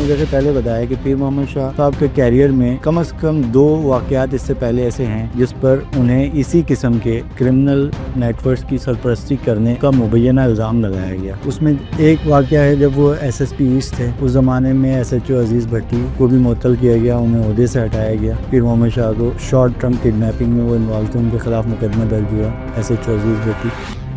جیسے پہلے بتایا کہ پیر محمد شاہ صاحب کے کیریئر میں کم از کم 2 واقعات اس سے پہلے ایسے ہیں جس پر انہیں اسی قسم کے کرمنل نیٹ ورکس کی سرپرستی کرنے کا مبینہ الزام لگایا گیا۔ اس میں ایک واقعہ ہے جب وہ SSP ایسٹ تھے، اس زمانے میں SHO عزیز بھٹی کو بھی معطل کیا گیا، انہیں عہدے سے ہٹایا گیا۔ پیر محمد شاہ کو شارٹ ٹرم کڈنیپنگ میں وہ انوالو تھے، ان کے خلاف مقدمہ درج ہوا۔ SHO عزیز بھٹی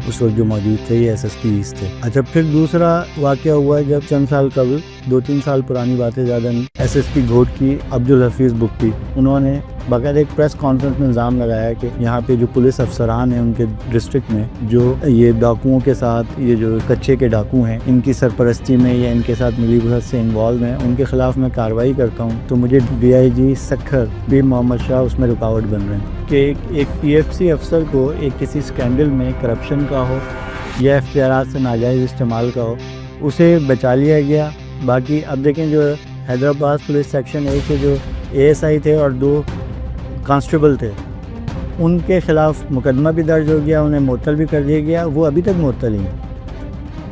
اس وقت جو موجود تھے یہ SSP ایسٹ تھے۔ اچھا، پھر دوسرا واقعہ ہوا جب چند سال قبل، 2-3 سال پرانی باتیں زیادہ نہیں، SSP گھوٹ کی عبدالحفیظ بگٹی، انہوں نے باقاعدہ ایک پریس کانفرنس میں الزام لگایا کہ یہاں پہ جو پولیس افسران ہیں ان کے ڈسٹرکٹ میں جو یہ ڈاکوؤں کے ساتھ، یہ جو کچے کے ڈاکو ہیں، ان کی سرپرستی میں یا ان کے ساتھ ملی بھگت سے انوالو ہیں، ان کے خلاف میں کارروائی کرتا ہوں تو مجھے DIG سکھر پیر محمد شاہ اس میں رکاوٹ بن رہے ہیں کہ ایک PFC افسر کو ایک کسی سکینڈل میں کرپشن کا ہو یا اختیارات سے ناجائز استعمال کا ہو، اسے بچا لیا گیا۔ باقی اب دیکھیں جو حیدرآباد پولیس سیکشن 1 کے جو ASI تھے اور 2 کانسٹیبل تھے، ان کے خلاف مقدمہ بھی درج ہو گیا، انہیں معطل بھی کر دیا گیا، وہ ابھی تک معطل ہیں،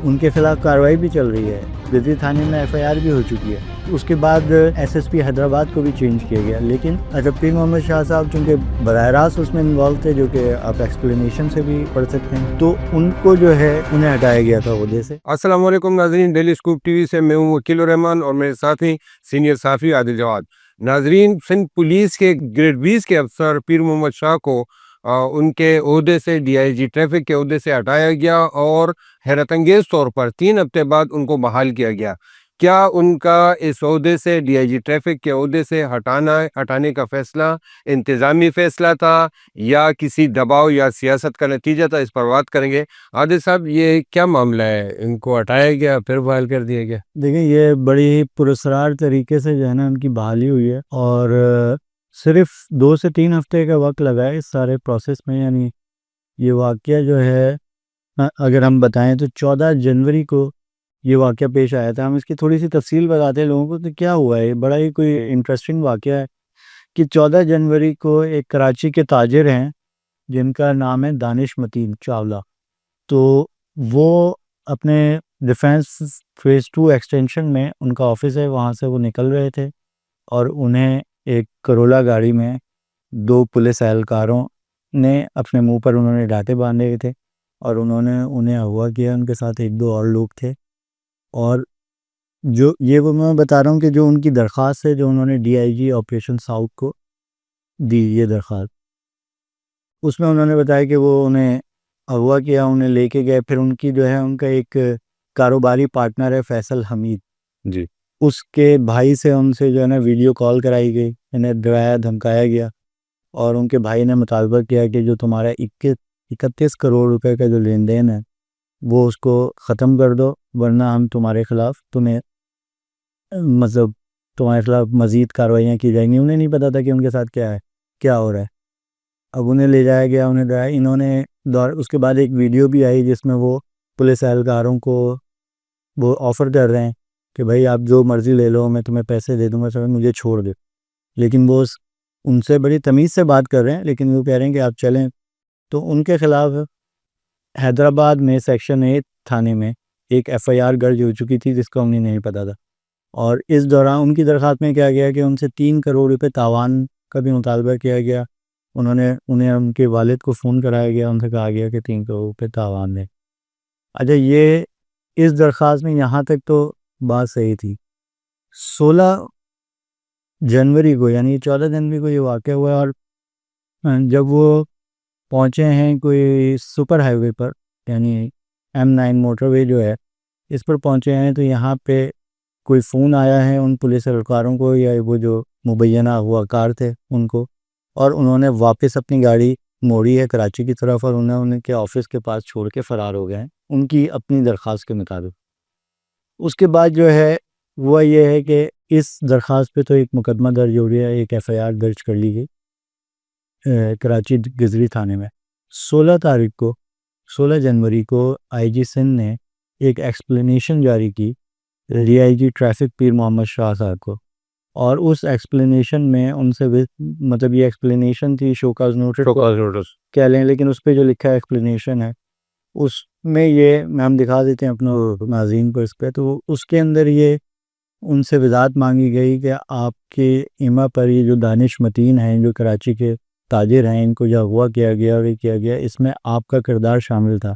ان کے خلاف کارروائی بھی چل رہی ہے، گدری تھانے میں FIR بھی ہو چکی ہے۔ اس کے بعد SSP حیدرآباد کو بھی چینج کیا گیا۔ لیکن پیر محمد شاہ صاحب چونکہ براہ راست اس میں انوالو تھے، جو کہ آپ ایکسپلینیشن سے بھی پڑھ سکتے ہیں، تو ان کو جو ہے انہیں ہٹایا گیا تھا عہدے سے۔ السلام علیکم ناظرین، ڈیلی اسکوپ TV سے میں ہوں وکیل الرحمان اور میرے ساتھی سینئر صحافی عادل جواد۔ ناظرین، سندھ پولیس کے گریڈ 20 کے افسر پیر محمد شاہ کو ان کے عہدے سے DIG ٹریفک کے عہدے سے ہٹایا گیا اور حیرت انگیز طور پر 3 ہفتے بعد ان کو بحال کیا گیا۔ کیا ان کا اس عہدے سے DIG ٹریفک کے عہدے سے ہٹانے کا فیصلہ انتظامی فیصلہ تھا یا کسی دباؤ یا سیاست کا نتیجہ تھا؟ اس پر بات کریں گے۔ عادل صاحب، یہ کیا معاملہ ہے؟ ان کو ہٹایا گیا پھر بحال کر دیا گیا؟ دیکھیں، یہ بڑی ہی پراسرار طریقے سے جو ہے نا ان کی بحالی ہوئی ہے، اور صرف 2 سے 3 ہفتے کا وقت لگا ہے اس سارے پروسیس میں۔ یعنی یہ واقعہ جو ہے، اگر ہم بتائیں تو 14 جنوری کو یہ واقعہ پیش آیا تھا۔ ہم اس کی تھوڑی سی تفصیل بتاتے ہیں لوگوں کو تو کیا ہوا ہے۔ بڑا ہی کوئی انٹرسٹنگ واقعہ ہے کہ 14 جنوری کو ایک کراچی کے تاجر ہیں جن کا نام ہے دانش متین چاولہ، تو وہ اپنے ڈیفینس فیز 2 ایکسٹینشن میں ان کا آفس ہے، وہاں سے وہ نکل رہے تھے اور انہیں ایک کرولا گاڑی میں 2 پولیس اہلکاروں نے اپنے منہ پر انہوں نے ڈانٹے باندھے ہوئے تھے اور انہیں اغوا کیا۔ ان کے ساتھ 1-2 اور لوگ تھے، اور جو یہ وہ میں بتا رہا ہوں کہ جو ان کی درخواست ہے، جو انہوں نے DIG آپریشن ساؤتھ کو دی یہ درخواست، اس میں انہوں نے بتایا کہ وہ انہیں اغوا کیا، انہیں لے کے گئے۔ پھر ان کی جو ہے ان کا ایک کاروباری پارٹنر ہے فیصل حمید جی، اس کے بھائی سے ان سے جو ہے نا ویڈیو کال کرائی گئی، انہیں ڈرایا دھمکایا گیا اور ان کے بھائی نے مطالبہ کیا کہ جو تمہارا 31 کروڑ روپے کا جو لین دین ہے وہ اس کو ختم کر دو، ورنہ ہم تمہارے خلاف تمہارے خلاف مزید کارروائیاں کی جائیں گی۔ انہیں نہیں پتا تھا کہ ان کے ساتھ کیا ہو رہا ہے۔ اب انہیں لے جایا گیا، انہیں ڈرایا۔ انہوں نے اس کے بعد ایک ویڈیو بھی آئی جس میں وہ پولیس اہلکاروں کو وہ آفر کر رہے ہیں کہ بھائی آپ جو مرضی لے لو، میں تمہیں پیسے دے دوں گا، سر مجھے چھوڑ دے، لیکن وہ ان سے بڑی تمیز سے بات کر رہے ہیں، لیکن وہ کہہ رہے ہیں کہ آپ چلیں۔ تو ان کے خلاف حیدرآباد میں سیکشن 8 تھانے میں ایک FIR درج ہو چکی تھی جس کا انہیں نہیں پتا تھا، اور اس دوران ان کی درخواست میں کیا گیا کہ ان سے 3 کروڑ روپے تاوان کا بھی مطالبہ کیا گیا۔ انہیں ان کے والد کو فون کرایا گیا، ان سے کہا گیا کہ 3 کروڑ روپے تاوان دیں۔ اچھا، یہ اس درخواست میں یہاں تک تو بات صحیح تھی۔ 16 جنوری کو یعنی 14 جنوری کو یہ واقعہ ہوا، اور جب وہ پہنچے ہیں کوئی سپر ہائی وے پر، یعنی M9 موٹر وے جو ہے اس پر پہنچے ہیں، تو یہاں پہ کوئی فون آیا ہے ان پولیس اہلکاروں کو یا وہ جو مبینہ ہوا کار تھے ان کو، اور انہوں نے واپس اپنی گاڑی موڑی ہے کراچی کی طرف، اور انہیں کے آفس کے پاس چھوڑ کے فرار ہو گئے ہیں ان کی اپنی درخواست کے مطابق۔ اس کے بعد جو ہے وہ یہ ہے کہ اس درخواست پہ تو ایک مقدمہ درج ہو گیا، ایک FIR درج کر لی گئی کراچی گزری تھانے میں۔ 16 جنوری کو IG سندھ نے ایک ایکسپلینیشن جاری کی DIG ٹریفک پیر محمد شاہ صاحب کو، اور اس ایکسپلینیشن میں ان سے مطلب یہ ایکسپلینیشن تھی، شوکاز نوٹس کہہ لیں، لیکن اس پہ جو لکھا ایکسپلینیشن ہے اس میں یہ ہم دکھا دیتے ہیں اپنا ناظرین کو اس پہ، تو اس کے اندر یہ ان سے وضاحت مانگی گئی کہ آپ کے ایما پر یہ جو دانش متین ہیں جو کراچی کے تاجر ہیں ان کو جو اغوا کیا گیا اور یہ کیا گیا اس میں آپ کا کردار شامل تھا،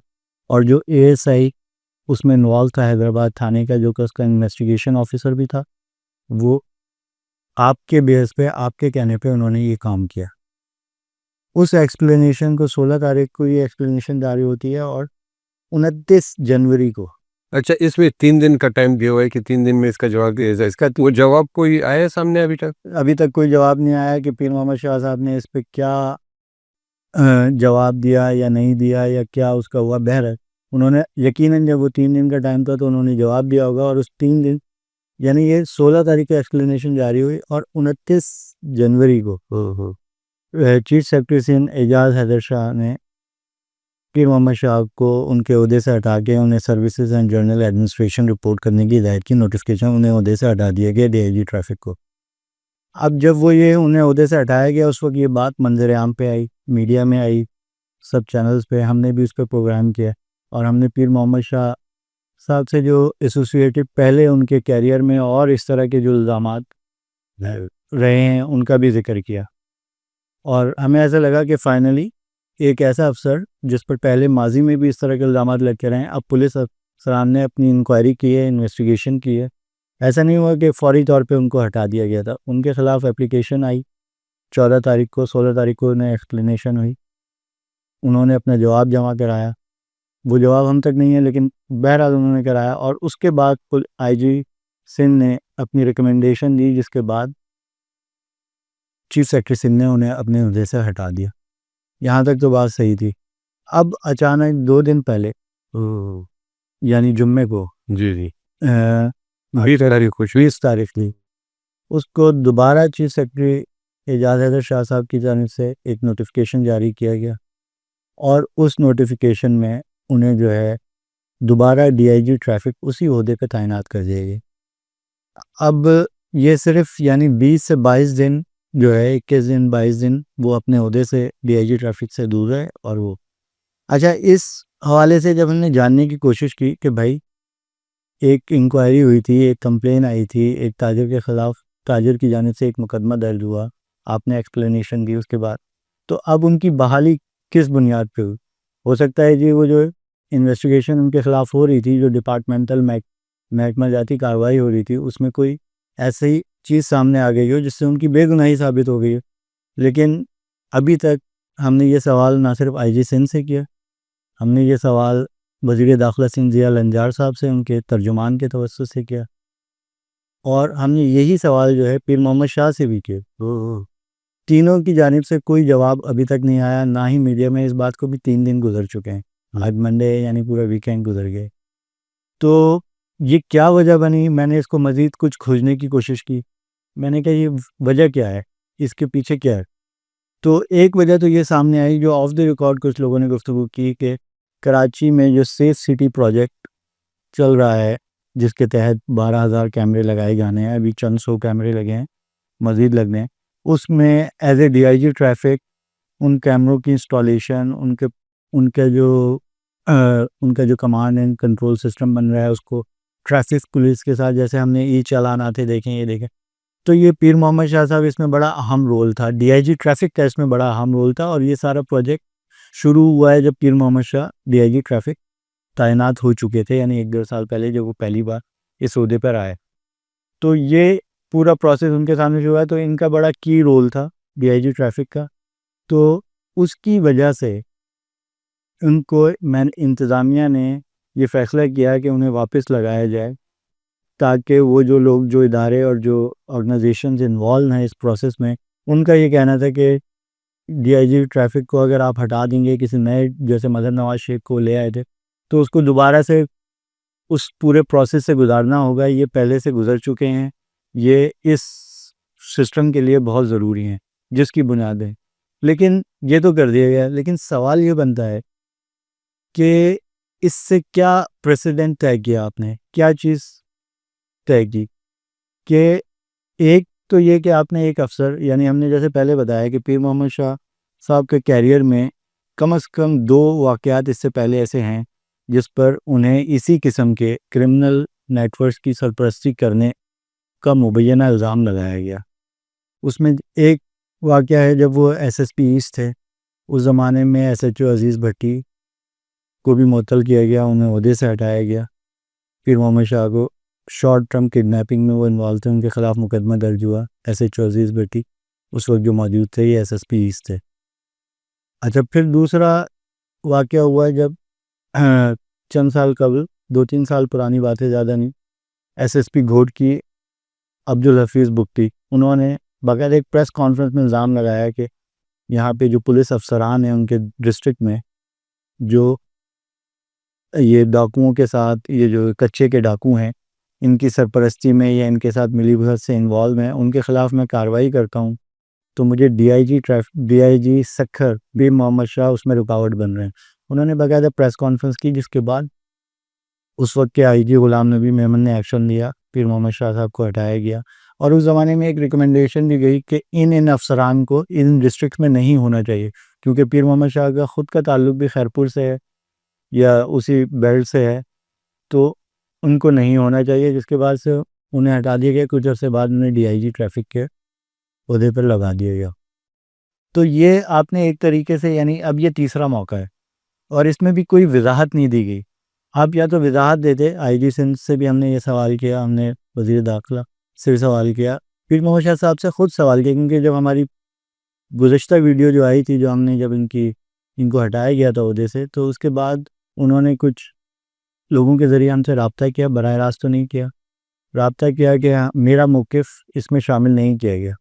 اور جو اے ایس آئی اس میں انوالو تھا حیدرآباد تھانے کا جو کہ اس کا انویسٹیگیشن آفیسر بھی تھا، وہ آپ کے بیس پہ آپ کے کہنے پہ انہوں نے یہ کام کیا۔ اس ایکسپلینیشن کو 16 تاریخ کو یہ ایکسپلینیشن جاری ہوتی ہے اور 29 جنوری کو اچھا، اس میں 3 دن کا ٹائم دیا ہوا ہے کہ 3 دن میں اس کا جواب دیا جائے، اس کا وہ جواب کوئی آیا ہے سامنے ابھی تک کوئی جواب نہیں آیا کہ پیر محمد شاہ صاحب نے اس پہ کیا جواب دیا یا نہیں دیا یا کیا اس کا ہوا۔ بہرحال انہوں نے یقیناً جب وہ 3 دن کا ٹائم تھا تو انہوں نے جواب دیا ہوگا، اور اس 3 دن یعنی یہ 16 تاریخ کو ایکسپلینیشن جاری ہوئی اور 29 جنوری کو چیف سیکرٹری سندھ اعجاز حیدر شاہ نے پیر محمد شاہ کو ان کے عہدے سے ہٹا کے انہیں services and general administration report کرنے کی ہدایت کی، نوٹیفکیشن انہیں عہدے سے ہٹا دیا گیا ڈی آئی جی ٹریفک کو۔ اب جب وہ یہ انہیں عہدے سے ہٹایا گیا اس وقت یہ بات منظر عام پہ آئی، میڈیا میں آئی، سب چینلز پہ، ہم نے بھی اس پہ پروگرام کیا، اور ہم نے پیر محمد شاہ صاحب سے جو ایسوسیٹڈ پہلے ان کے کیریئر میں اور اس طرح کے جو الزامات رہے ہیں ان کا بھی ذکر کیا، اور ہمیں ایسا لگا کہ فائنلی ایک ایسا افسر جس پر پہلے ماضی میں بھی اس طرح کے الزامات لگ کے رہے ہیں، اب پولیس افسران نے اپنی انکوائری کی ہے، انویسٹیگیشن کی ہے، ایسا نہیں ہوا کہ فوری طور پہ ان کو ہٹا دیا گیا تھا، ان کے خلاف اپلیکیشن آئی 14 تاریخ کو، 16 تاریخ کو انہیں ایکسپلینیشن ہوئی، انہوں نے اپنا جواب جمع کرایا، وہ جواب ہم تک نہیں ہے لیکن بہرحال انہوں نے کرایا، اور اس کے بعد آئی جی سندھ نے اپنی ریکمنڈیشن دی جس کے بعد چیف سیکرٹری سندھ نے انہیں اپنے عہدے سے ہٹا دیا۔ یہاں تک تو بات صحیح تھی۔ اب اچانک 2 دن پہلے یعنی جمعے کو جی 20 تاریخ تھی، اس کو دوبارہ چیف سیکرٹری اعجاز حیدر شاہ صاحب کی جانب سے ایک نوٹیفکیشن جاری کیا گیا، اور اس نوٹیفکیشن میں انہیں جو ہے دوبارہ ڈی آئی جی ٹریفک اسی عہدے پہ تعینات کر دیا گیا۔ اب یہ صرف یعنی 20 سے 22 دن جو ہے 21 دن 22 دن وہ اپنے عہدے سے ڈی آئی جی ٹریفک سے دور ہے، اور وہ اچھا اس حوالے سے جب ہم نے جاننے کی کوشش کی کہ بھائی ایک انکوائری ہوئی تھی، ایک کمپلین آئی تھی ایک تاجر کے خلاف، تاجر کی جانب سے ایک مقدمہ درج ہوا، آپ نے ایکسپلینیشن دی اس کے بعد، تو اب ان کی بحالی کس بنیاد پہ ہوئی؟ ہو سکتا ہے جی وہ جو انویسٹیگیشن ان کے خلاف ہو رہی تھی، جو ڈپارٹمنٹل محکمہ جاتی کارروائی ہو رہی تھی، اس میں کوئی ایسی چیز سامنے آ گئی ہو جس سے ان کی بے گناہی ثابت ہو گئی ہو، لیکن ابھی تک ہم نے یہ سوال نہ صرف آئی جی سندھ سے کیا، ہم نے یہ سوال وزیر داخلہ سندھ ضیاء الانجار صاحب سے ان کے ترجمان کے توسط سے کیا، اور ہم نے یہی سوال جو ہے پیر محمد شاہ سے بھی کیا، تینوں کی جانب سے کوئی جواب ابھی تک نہیں آیا، نہ ہی میڈیا میں اس بات کو بھی 3 دن گزر چکے ہیں، آج منڈے یعنی پورا ویکینڈ گزر گئے، تو یہ کیا وجہ بنی؟ میں نے اس کو مزید کچھ کھوجنے کی کوشش کی، میں نے کہا یہ وجہ کیا ہے، اس کے پیچھے کیا ہے؟ تو ایک وجہ تو یہ سامنے آئی جو آف دی ریکارڈ کچھ لوگوں نے گفتگو کی کہ کراچی میں جو سیف سٹی پروجیکٹ چل رہا ہے جس کے تحت 12,000 کیمرے لگائے جانے ہیں، ابھی چند 100 کیمرے لگے ہیں، مزید لگنے ہیں، اس میں as A D I G traffic ان کیمروں کی انسٹالیشن، ان کا جو کمانڈ اینڈ کنٹرول سسٹم بن رہا ہے، اس کو ٹریفک پولیس کے ساتھ جیسے ہم نے ای چالان آتے دیکھیں، یہ دیکھیں، تو یہ پیر محمد شاہ صاحب اس میں بڑا اہم رول تھا، ڈی آئی جی ٹریفک کا اس میں بڑا اہم رول تھا، اور یہ سارا پروجیکٹ شروع ہوا ہے جب پیر Muhammad Shah D I G traffic تعینات ہو چکے تھے، یعنی 1-1.5 سال پہلے جب وہ پہلی بار اس عہدے پر آئے، تو یہ پورا پروسیس ان کے سامنے شروع ہوا، تو ان کا بڑا کی رول تھا ڈی آئی جی ٹریفک کا، تو اس کی وجہ سے ان کو انتظامیہ نے یہ فیصلہ کیا کہ انہیں واپس لگایا جائے، تاکہ وہ جو لوگ، جو ادارے اور جو آرگنائزیشنز انوالو ہیں اس پروسیس میں، ان کا یہ کہنا تھا کہ ڈی آئی جی ٹریفک کو اگر آپ ہٹا دیں گے، کسی نئے جیسے مظہر نواز شیخ کو لے آئے تھے، تو اس کو دوبارہ سے اس پورے پروسیس سے گزارنا ہوگا، یہ پہلے سے گزر چکے ہیں، یہ اس سسٹم کے لیے بہت ضروری ہیں جس کی بنیاد ہے، لیکن یہ تو کر دیا گیا، لیکن سوال یہ بنتا ہے کہ اس سے کیا پریسیڈنٹ طے کیا، آپ نے کیا چیز طے کی؟ کہ ایک تو یہ کہ آپ نے ایک افسر، یعنی ہم نے جیسے پہلے بتایا کہ پیر محمد شاہ صاحب کے کیریئر میں کم از کم 2 واقعات اس سے پہلے ایسے ہیں جس پر انہیں اسی قسم کے کرمنل نیٹ ورکس کی سرپرستی کرنے کا مبینہ الزام لگایا گیا۔ اس میں ایک واقعہ ہے جب وہ ایس ایس پی ایسٹ تھے، اس زمانے میں ایس ایچ او عزیز بھٹی کو بھی معطل کیا گیا، انہیں عہدے سے ہٹایا گیا۔ پیر محمد شاہ کو شارٹ ٹرم کڈنیپنگ میں وہ انوالو تھے، ان کے خلاف مقدمہ درج ہوا۔ ایس ایچ او عزیز بھٹی اس وقت جو موجود تھے، یہ ایس ایس پی ایسٹ تھے۔ اچھا، پھر دوسرا واقعہ ہوا جب چند سال قبل، 2-3 سال پرانی بات ہے، زیادہ نہیں، ایس ایس پی گھوٹ کی عبدالحفیظ بگٹی، انہوں نے باقاعدہ ایک پریس کانفرنس میں الزام لگایا کہ یہاں پہ جو پولیس افسران ہیں ان کے ڈسٹرکٹ میں، جو یہ ڈاکوؤں کے ساتھ، یہ جو کچے کے ڈاکو ہیں، ان کی سرپرستی میں یا ان کے ساتھ ملی بھگت سے انوالو ہیں، ان کے خلاف میں کارروائی کرتا ہوں تو مجھے ڈی آئی جی سکھر پیر محمد شاہ اس میں رکاوٹ بن رہے ہیں۔ انہوں نے باقاعدہ پریس کانفرنس کی، جس کے بعد اس وقت کے آئی جی غلام نبی میمن نے ایکشن لیا، پیر محمد شاہ صاحب کو ہٹایا گیا، اور اس زمانے میں ایک ریکمنڈیشن دی گئی کہ ان افسران کو ان ڈسٹرکٹ میں نہیں ہونا چاہیے، کیونکہ پیر محمد شاہ کا خود کا تعلق بھی خیرپور سے ہے یا اسی بیلٹ سے ہے، تو ان کو نہیں ہونا چاہیے، جس کے بعد سے انہیں ہٹا دیا گیا۔ کچھ عرصے بعد انہیں ڈی آئی جی ٹریفک کے عہدے پر لگا دیا گیا۔ تو یہ آپ نے ایک طریقے سے، یعنی اب یہ تیسرا موقع ہے، اور اس میں بھی کوئی وضاحت نہیں دی گئی۔ آپ یا تو وضاحت دیتے، آئی جی سندھ سے بھی ہم نے یہ سوال کیا، ہم نے وزیر داخلہ سے بھی سوال کیا، پیر محمد شاہ صاحب سے خود سوال کیا، کیونکہ جب ہماری گزشتہ ویڈیو جو آئی تھی، جو ہم نے جب ان کو ہٹایا گیا تھا عہدے سے، تو اس کے بعد انہوں نے کچھ لوگوں کے ذریعے ہم سے رابطہ کیا، براہ راست تو نہیں کیا، رابطہ کیا کہ میرا موقف اس میں شامل نہیں کیا گیا۔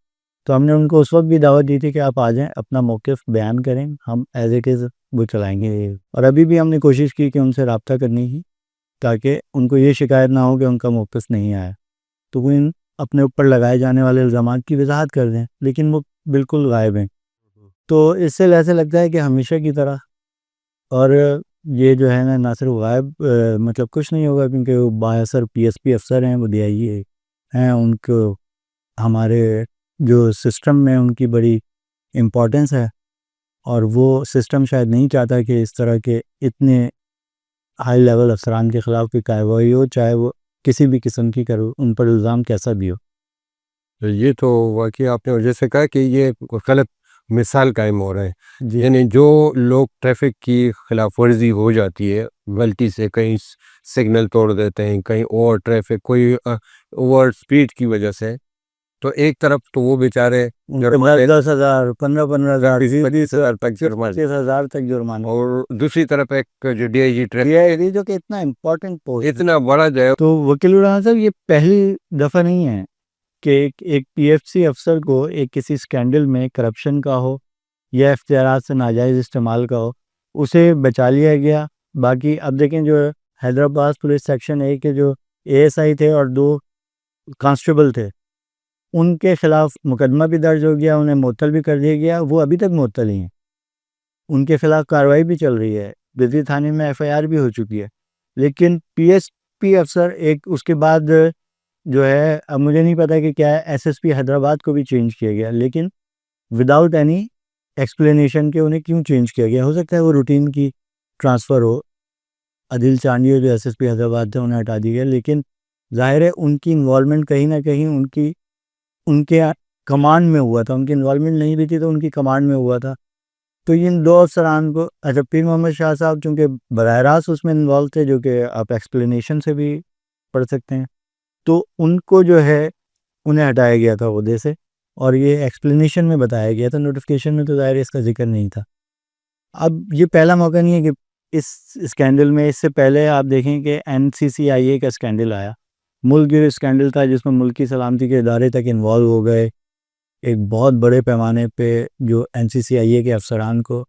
تو ہم نے ان کو اس وقت بھی دعوت دی تھی کہ آپ آ جائیں، اپنا موقف بیان کریں، ہم ایز اٹ از وہ چلائیں گے، اور ابھی بھی ہم نے کوشش کی کہ ان سے رابطہ کرنی کی، تاکہ ان کو یہ شکایت نہ ہو کہ ان کا موقف نہیں آیا، تو وہ ان اپنے اوپر لگائے جانے والے الزامات کی وضاحت کر دیں، لیکن وہ بالکل غائب ہیں۔ تو اس سے ایسے لگتا ہے کہ ہمیشہ کی طرح، اور یہ جو ہے نا، نہ صرف غائب مطلب کچھ نہیں ہوگا، کیونکہ وہ بااثر پی ایس پی افسر ہیں، وہ ڈی آئی جی ہیں، ان کو ہمارے جو سسٹم میں ان کی بڑی امپورٹنس ہے، اور وہ سسٹم شاید نہیں چاہتا کہ اس طرح کے اتنے ہائی لیول افسران کے خلاف کوئی کارروائی ہو، چاہے وہ کسی بھی قسم کی کرو، ان پر الزام کیسا بھی ہو۔ یہ تو واقعی آپ نے وجہ سے کہا کہ یہ غلط مثال قائم ہو رہا ہے، جی، یعنی جو لوگ ٹریفک کی خلاف ورزی ہو جاتی ہے، غلطی سے کہیں سگنل توڑ دیتے ہیں، کہیں اوور ٹریفک، کوئی اوور سپیڈ کی وجہ سے، تو ایک طرف تو وہ بیچارے 10,000 15,000 20,000 تک جرمانے، 25,000 تک جرمانہ، اور دوسری طرف ایک جو ڈی آئی جی ٹریفک جو کہ اتنا امپورٹنٹ پوسٹ اتنا بڑا جو ہے، تو وکیل الرحمٰن صاحب، یہ پہلی دفعہ نہیں ہے کہ ایک پی ایف سی افسر کو ایک کسی اسکینڈل میں کرپشن کا ہو یا اختیارات سے ناجائز استعمال کا ہو، اسے بچا لیا گیا۔ باقی اب دیکھیں، جو حیدرآباد پولیس سیکشن 1 کے جو اے ایس آئی تھے اور 2 کانسٹیبل تھے، ان کے خلاف مقدمہ بھی درج ہو گیا، انہیں معطل بھی کر دیا گیا، وہ ابھی تک معطل ہی ہیں، ان کے خلاف کارروائی بھی چل رہی ہے، بجلی تھانے میں ایف آئی آر بھی ہو چکی ہے، لیکن پی ایس پی افسر ایک اس کے بعد جو ہے، اب مجھے نہیں پتا کہ کیا ہے، ایس ایس پی حیدرآباد کو بھی چینج کیا گیا، لیکن وداؤٹ اینی ایکسپلینیشن کہ انہیں کیوں چینج کیا گیا۔ ہو سکتا ہے وہ روٹین کی ٹرانسفر ہو، عدل چانڈی جو ایس ایس پی حیدرآباد تھے انہیں ہٹا دیا گیا، لیکن ظاہر ہے ان کی انوالومنٹ کہیں نہ کہیں ان کے کمانڈ میں ہوا تھا، ان کی انوالومنٹ نہیں بھی تھی تو ان کی کمانڈ میں ہوا تھا۔ تو ان 2 افسران کو، اچھا، پیر محمد شاہ صاحب چونکہ براہ راست اس میں انوالو تھے، جو کہ آپ ایکسپلینیشن سے بھی پڑھ سکتے ہیں، تو ان کو جو ہے انہیں ہٹایا گیا تھا عہدے سے، اور یہ ایکسپلینیشن میں بتایا گیا تھا، نوٹیفیکیشن میں تو ظاہر اس کا ذکر نہیں تھا۔ اب یہ پہلا موقع نہیں ہے کہ اس اسکینڈل میں، اس سے پہلے آپ دیکھیں کہ این سی سی آئی اے کا اسکینڈل آیا، ملک گیر اسکینڈل تھا، جس میں ملکی سلامتی کے ادارے تک انوالو ہو گئے، ایک بہت بڑے پیمانے پہ جو این سی سی آئی اے کے افسران کو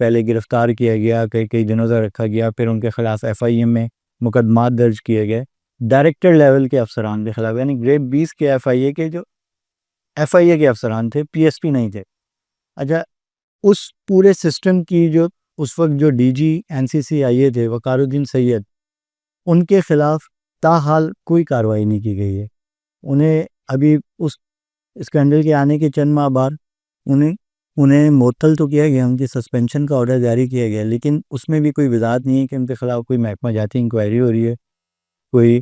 پہلے گرفتار کیا گیا، کئی دنوں تک رکھا گیا، پھر ان کے خلاف ایف آئی ایم میں مقدمات درج کیے گئے، ڈائریکٹر لیول کے افسران کے خلاف، یعنی گریڈ 20 کے ایف آئی اے کے، جو ایف آئی اے کے افسران تھے، پی ایس پی نہیں تھے۔ اچھا، اس پورے سسٹم کی جو اس وقت جو ڈی جی این سی سی آئی اے تھے، وقار الدین سید، ان کے خلاف تاحال کوئی کارروائی نہیں کی گئی ہے۔ انہیں ابھی اس اسکینڈل کے آنے کے چند ماہ بعد انہیں معطل تو کیا گیا، ان کی سسپینشن کا آرڈر جاری کیا گیا، لیکن اس میں بھی کوئی وضاحت نہیں ہے کہ ان کے خلاف کوئی محکمہ جاتی انکوائری ہو رہی ہے، کوئی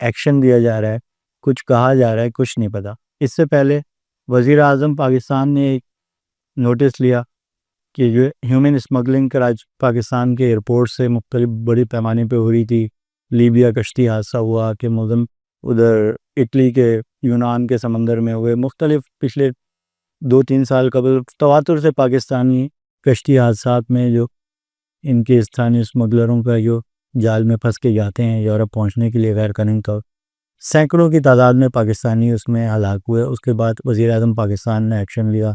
ایکشن دیا جا رہا ہے۔ کچھ کہا جا رہا ہے، کچھ نہیں پتہ۔ اس سے پہلے وزیر اعظم پاکستان نے ایک نوٹس لیا کہ جو ہیومن اسمگلنگ پاکستان کے ایئرپورٹ سے مختلف بڑی پیمانے پہ ہو رہی تھی۔ لیبیا کشتی حادثہ ہوا کہ ملزم ادھر اٹلی کے یونان کے سمندر میں ہوئے، مختلف پچھلے 2-3 سال قبل تواتر سے پاکستانی کشتی حادثات میں جو ان کے استھانی اسمگلروں کا جو جال میں پھنس کے جاتے ہیں یورپ پہنچنے کے لیے غیر قانونی طور، سینکڑوں کی تعداد میں پاکستانی اس میں ہلاک ہوئے۔ اس کے بعد وزیر اعظم پاکستان نے ایکشن لیا،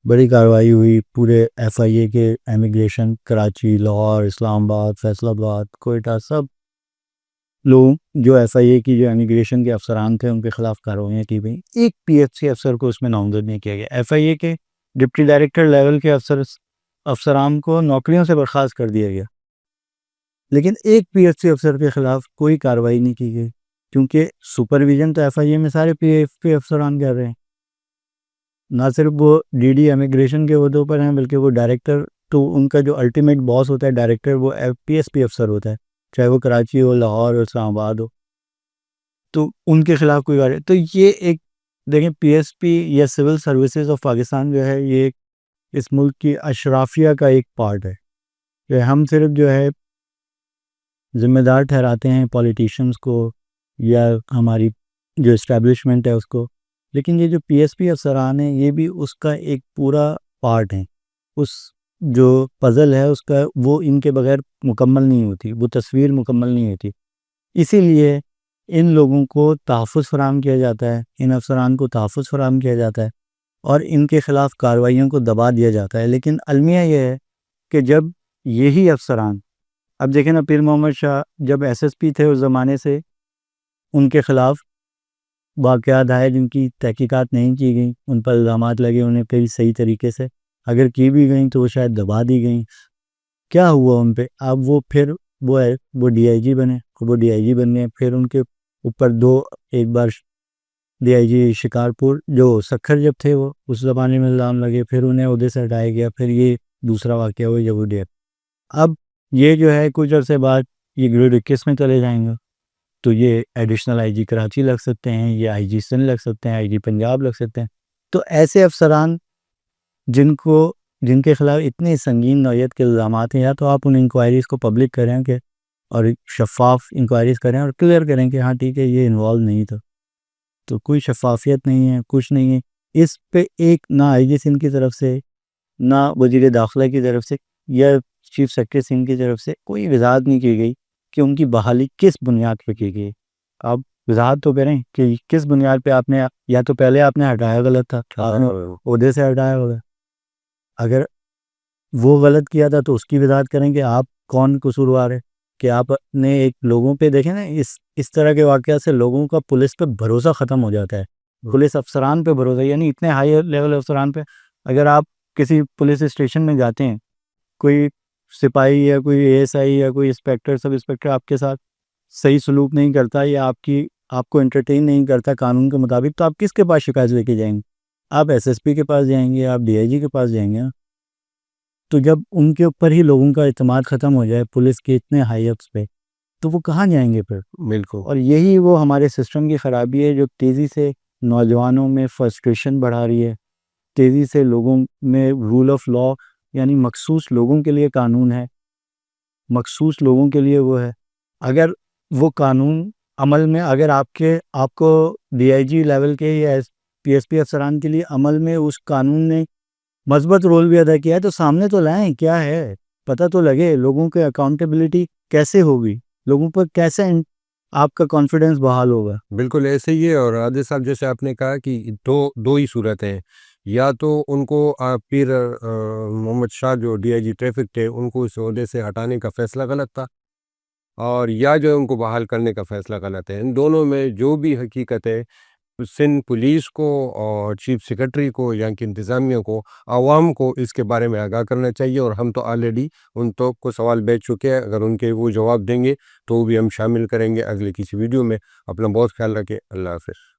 بڑی کارروائی ہوئی، پورے ایف آئی اے کے امیگریشن کراچی، لاہور، اسلام آباد، فیصل آباد، کوئٹہ، سب لوگ جو ایف آئی اے کی جو امیگریشن کے افسران تھے ان کے خلاف کارروائیاں کی گئیں۔ ایک پی ایف سی افسر کو اس میں نامزد نہیں کیا گیا۔ ایف آئی اے کے ڈپٹی ڈائریکٹر لیول کے افسران کو نوکریوں سے برخاست کر دیا گیا، لیکن ایک پی ایف سی افسر کے خلاف کوئی کارروائی نہیں کی گئی، کیونکہ سپرویژن تو ایف آئی اے میں سارے پی ایف پی افسران کر رہے ہیں۔ نہ صرف وہ ڈی ڈی امیگریشن کے عہدوں پر ہیں، بلکہ وہ ڈائریکٹر، تو ان کا جو الٹیمیٹ باس ہوتا ہے ڈائریکٹر، وہ پی ایس پی افسر ہوتا ہے، چاہے وہ کراچی ہو، لاہور ہو، اسلام آباد ہو، تو ان کے خلاف کوئی کارروائی۔ تو یہ ایک دیکھیں، پی ایس پی یا سول سروسز آف پاکستان جو ہے، یہ اس ملک کی اشرافیہ کا ایک پارٹ ہے کہ ہم صرف جو ہے ذمہ دار ٹھہراتے ہیں پولیٹیشنز کو یا ہماری جو اسٹیبلشمنٹ ہے اس کو، لیکن یہ جو پی ایس پی افسران ہیں یہ بھی اس کا ایک پورا پارٹ ہیں۔ اس جو پزل ہے اس کا، وہ ان کے بغیر مکمل نہیں ہوتی، وہ تصویر مکمل نہیں ہوتی۔ اسی لیے ان لوگوں کو تحفظ فراہم کیا جاتا ہے، ان افسران کو تحفظ فراہم کیا جاتا ہے اور ان کے خلاف کارروائیوں کو دبا دیا جاتا ہے۔ لیکن المیہ یہ ہے کہ جب یہی افسران، اب دیکھیں نا، پیر محمد شاہ جب ایس ایس پی تھے اس زمانے سے، ان کے خلاف واقعات آئے جن کی تحقیقات نہیں کی گئیں، ان پر الزامات لگے، انہیں کئی صحیح طریقے سے اگر کی بھی گئیں تو وہ شاید دبا دی گئیں۔ کیا ہوا ان پہ؟ اب وہ پھر وہ ڈی آئی جی بنے، وہ ڈی آئی جی بننے، پھر ان کے اوپر ایک بار ڈی آئی جی شکارپور جو سکھر جب تھے وہ اس زمانے میں الزام لگے، پھر انہیں عہدے سے ہٹایا گیا، پھر یہ دوسرا واقعہ ہوا جب وہ اب یہ جو ہے کچھ عرصے بعد یہ گریڈ 21 میں چلے جائیں گے، تو یہ ایڈیشنل آئی جی کراچی لگ سکتے ہیں، یہ آئی جی سندھ لگ سکتے ہیں، آئی جی پنجاب لگ سکتے ہیں۔ تو ایسے افسران جن کے خلاف اتنے سنگین نوعیت کے الزامات ہیں، یا تو آپ ان انکوائریز کو پبلک کریں کہ اور شفاف انکوائریز کریں اور کلیئر کریں کہ ہاں ٹھیک ہے یہ انوالو نہیں تھا، تو کوئی شفافیت نہیں ہے، کچھ نہیں ہے اس پہ۔ ایک نہ آئی جی سندھ کی طرف سے، نہ وزیر داخلہ کی طرف سے یا چیف سیکرٹری سندھ کی طرف سے کوئی وضاحت نہیں کی گئی کہ ان کی بحالی کس بنیاد پہ کی گئی۔ آپ وضاحت تو کریں کہ کس بنیاد پہ آپ نے، یا تو پہلے آپ نے ہٹایا غلط تھا، آپ نے عہدے سے ہٹایا ہوگا، اگر وہ غلط کیا تھا تو اس کی وضاحت کریں کہ آپ کون قصوروار ہے کہ آپ نے ایک لوگوں پہ، دیکھیں نا اس طرح کے واقعات سے لوگوں کا پولیس پہ بھروسہ ختم ہو جاتا ہے، پولیس افسران پہ بھروسہ، یعنی اتنے ہائی لیول افسران پہ۔ اگر آپ کسی پولیس اسٹیشن میں جاتے ہیں، کوئی سپاہی یا کوئی اے ایس آئی یا کوئی انسپیکٹر، سب انسپیکٹر آپ کے ساتھ صحیح سلوک نہیں کرتا یا آپ کو انٹرٹین نہیں کرتا قانون کے مطابق، تو آپ کس کے پاس شکایت لے کے جائیں گے؟ آپ ایس ایس پی کے پاس جائیں گے، آپ ڈی آئی جی کے پاس جائیں گے۔ تو جب ان کے اوپر ہی لوگوں کا اعتماد ختم ہو جائے پولیس کے اتنے ہائی اپس پہ، تو وہ کہاں جائیں گے پھر؟ بالکل۔ اور یہی وہ ہمارے سسٹم کی خرابی ہے جو تیزی سے نوجوانوں میں فرسٹریشن بڑھا رہی ہے، تیزی سے لوگوں میں رول آف لا، یعنی مخصوص لوگوں کے لیے قانون ہے، مخصوص لوگوں کے لیے وہ ہے، اگر وہ قانون عمل میں، اگر آپ کو ڈی آئی جی لیول کے یا پی ایس پی افسران کے لیے عمل میں اس قانون نے مثبت رول بھی ادا کیا ہے تو سامنے تو لائیں، کیا ہے پتہ تو لگے، لوگوں کے اکاؤنٹیبلٹی کیسے ہوگی، لوگوں پر کیسے آپ کا کانفیڈنس بحال ہوگا۔ بالکل ایسے ہی ہے۔ اور عادل صاحب جیسے آپ نے کہا کہ دو ہی صورتیں ہیں، یا تو ان کو پیر محمد شاہ جو ڈی آئی جی ٹریفک تھے ان کو اس عہدے سے ہٹانے کا فیصلہ غلط تھا، اور یا جو ان کو بحال کرنے کا فیصلہ غلط ہے۔ ان دونوں میں جو بھی حقیقت ہے، سندھ پولیس کو اور چیف سیکرٹری کو، یہاں کی انتظامیہ کو، عوام کو اس کے بارے میں آگاہ کرنا چاہیے، اور ہم تو آلریڈی ان تو کو سوال بھیج چکے ہیں، اگر ان کے وہ جواب دیں گے تو بھی ہم شامل کریں گے اگلے کسی ویڈیو میں۔ اپنا بہت خیال رکھیں، اللہ حافظ۔